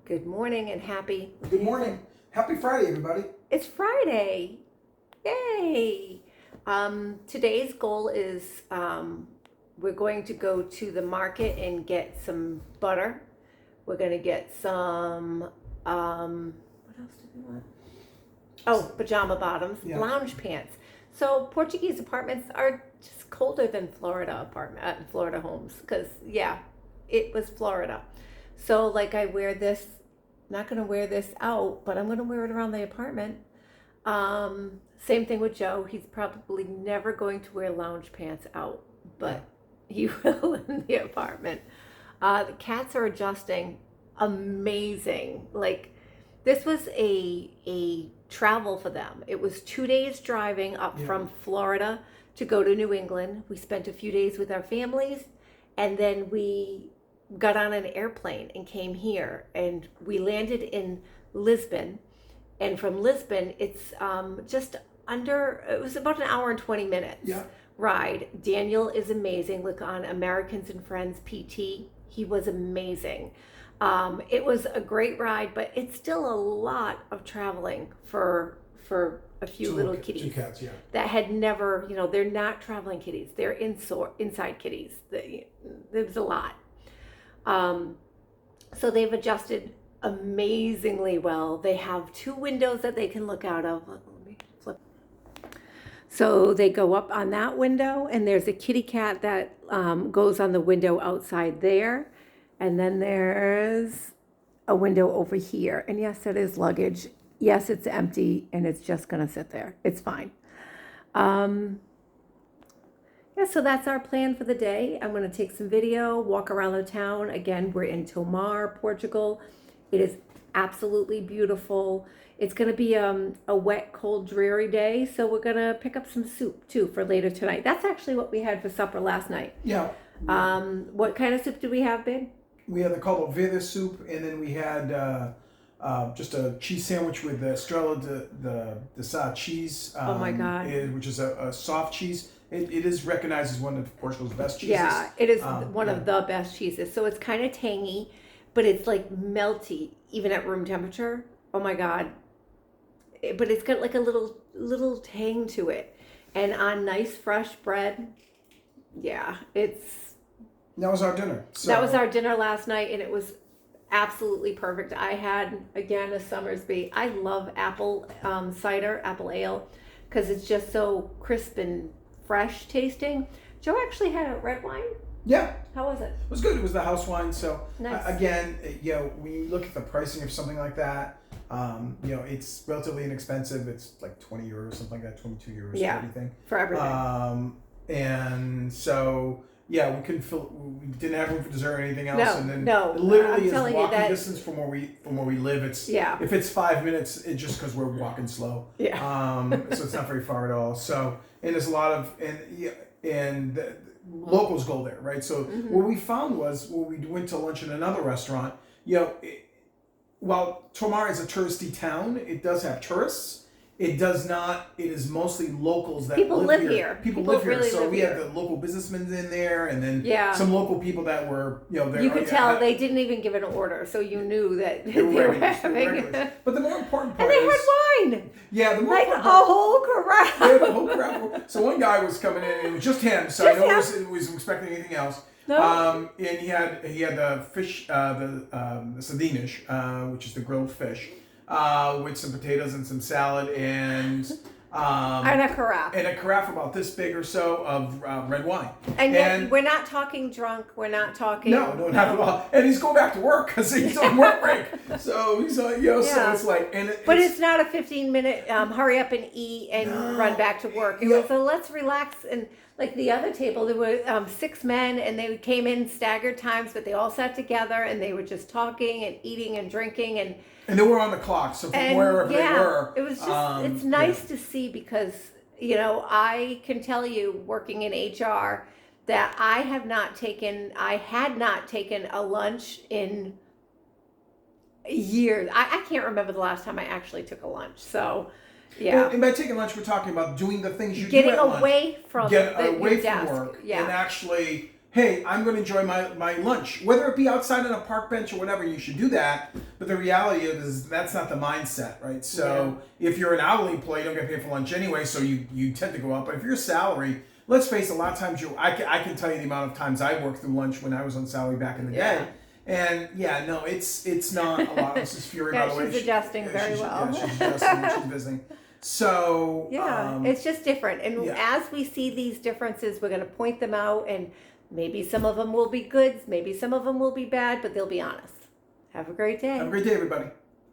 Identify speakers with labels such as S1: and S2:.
S1: Good morning and happy.
S2: Good morning. Happy Friday, everybody.
S1: It's Friday. Yay. Today's goal is we're going to go to the market and get some butter. We're going to get some, what else did we want? Oh, pajama bottoms,
S2: Yeah.
S1: lounge pants. So Portuguese apartments are just colder than Florida homes because, yeah, it was Florida. So like I wear this, not going to wear this out, but I'm going to wear it around the apartment. Same thing with Joe. He's probably never going to wear lounge pants out, but he will in the apartment. The cats are adjusting amazing. Like this was a travel for them. It was 2 days driving up from Florida to go to New England. We spent a few days with our families, and then we got on an airplane and came here, and we landed in Lisbon. And from Lisbon, it's it was about an hour and 20 minutes ride. Daniel is amazing. Look on Americans and Friends PT. He was amazing. It was a great ride, but it's still a lot of traveling for a few little kitties.
S2: Two cats,
S1: that had never, they're not traveling kitties. They're inside kitties. There's a lot. So they've adjusted amazingly well. They have 2 windows that they can look out of. Let me flip. So they go up on that window, and there's a kitty cat that goes on the window outside there. And then there's a window over here. And yes, it is luggage. Yes, it's empty, and it's just going to sit there. It's fine. So that's our plan for the day. I'm going to take some video, walk around the town. Again, we're in Tomar, Portugal. It is absolutely beautiful. It's going to be a wet, cold, dreary day, so we're going to pick up some soup, too, for later tonight. That's actually what we had for supper last night.
S2: Yeah.
S1: What kind of soup did we have, babe?
S2: We had the colo verde soup, and then we had just a cheese sandwich with the Estrella de Sá cheese.
S1: Oh, my God.
S2: Which is a soft cheese. It is recognized as one of Portugal's best cheeses.
S1: Yeah, it is one of the best cheeses. So it's kind of tangy, but it's like melty, even at room temperature. Oh my God. But it's got like a little tang to it. And on nice fresh bread, that
S2: was our dinner.
S1: That was our dinner last night, and it was absolutely perfect. I had, again, a Summersby. I love apple cider, apple ale, because it's just so crisp and fresh tasting. Joe actually had a red wine.
S2: Yeah.
S1: How was it?
S2: It was good. It was the house wine. So
S1: nice.
S2: Again, when you look at the pricing of something like that, it's relatively inexpensive. It's like 20 euros, something like that, 22 euros for everything.
S1: For everything.
S2: And so we we didn't have room for dessert or anything else.
S1: No,
S2: and then
S1: it
S2: literally is walking distance from where we live. It's if it's 5 minutes, it's just because we're walking slow.
S1: Yeah.
S2: So it's not very far at all. So and there's a lot of and the locals go there, right? So what we found was when we went to lunch in another restaurant, while Tomar is a touristy town, it does have tourists. It does not. It is mostly locals that
S1: people live here.
S2: People live here.
S1: Really
S2: So we
S1: had
S2: the local businesmen in there, and then some local people that were, there.
S1: You could tell they didn't even give an order, so you knew that they were having.
S2: But the more important part
S1: and they had wine.
S2: Yeah, the more
S1: like
S2: important
S1: a whole crap.
S2: They had a whole crap. So one guy was coming in, and it was just him. So I know was expecting anything else.
S1: No.
S2: And he had the fish, the sardines, which is the grilled fish. With some potatoes and some salad and
S1: a carafe.
S2: And a carafe about this big or so of red wine.
S1: And we're not talking drunk. We're not talking.
S2: No, not at all. And he's going back to work because he's on work break. So he's so it's like.
S1: But it's not a 15-minute hurry up and eat and run back to work. It was a let's relax. And like the other table, there were 6 men, and they came in staggered times, but they all sat together and they were just talking and eating and drinking and
S2: they were on the clock, so from wherever they were.
S1: It was just, it's nice to see because, I can tell you working in HR that I had not taken a lunch in years. I can't remember the last time I actually took a lunch. So,
S2: And by taking lunch, we're talking about doing the things you
S1: getting
S2: do at lunch.
S1: away from
S2: Get away
S1: your
S2: from
S1: desk.
S2: work
S1: Yeah.
S2: and actually hey, I'm going to enjoy my lunch, whether it be outside on a park bench or whatever. You should do that. But the reality is that's not the mindset, right? So if you're an hourly employee, you don't get paid for lunch anyway, so you tend to go out. But if you're a salary, let's face it, a lot of times I can tell you the amount of times I worked through lunch when I was on salary back in the day. And no, it's not a lot. This is Fury, by the way.
S1: She's adjusting very well.
S2: Yeah, she's adjusting. She's visiting. So
S1: it's just different. And as we see these differences, we're going to point them out, and maybe some of them will be good, maybe some of them will be bad, but they'll be honest. Have a great day.
S2: Have a great day, everybody.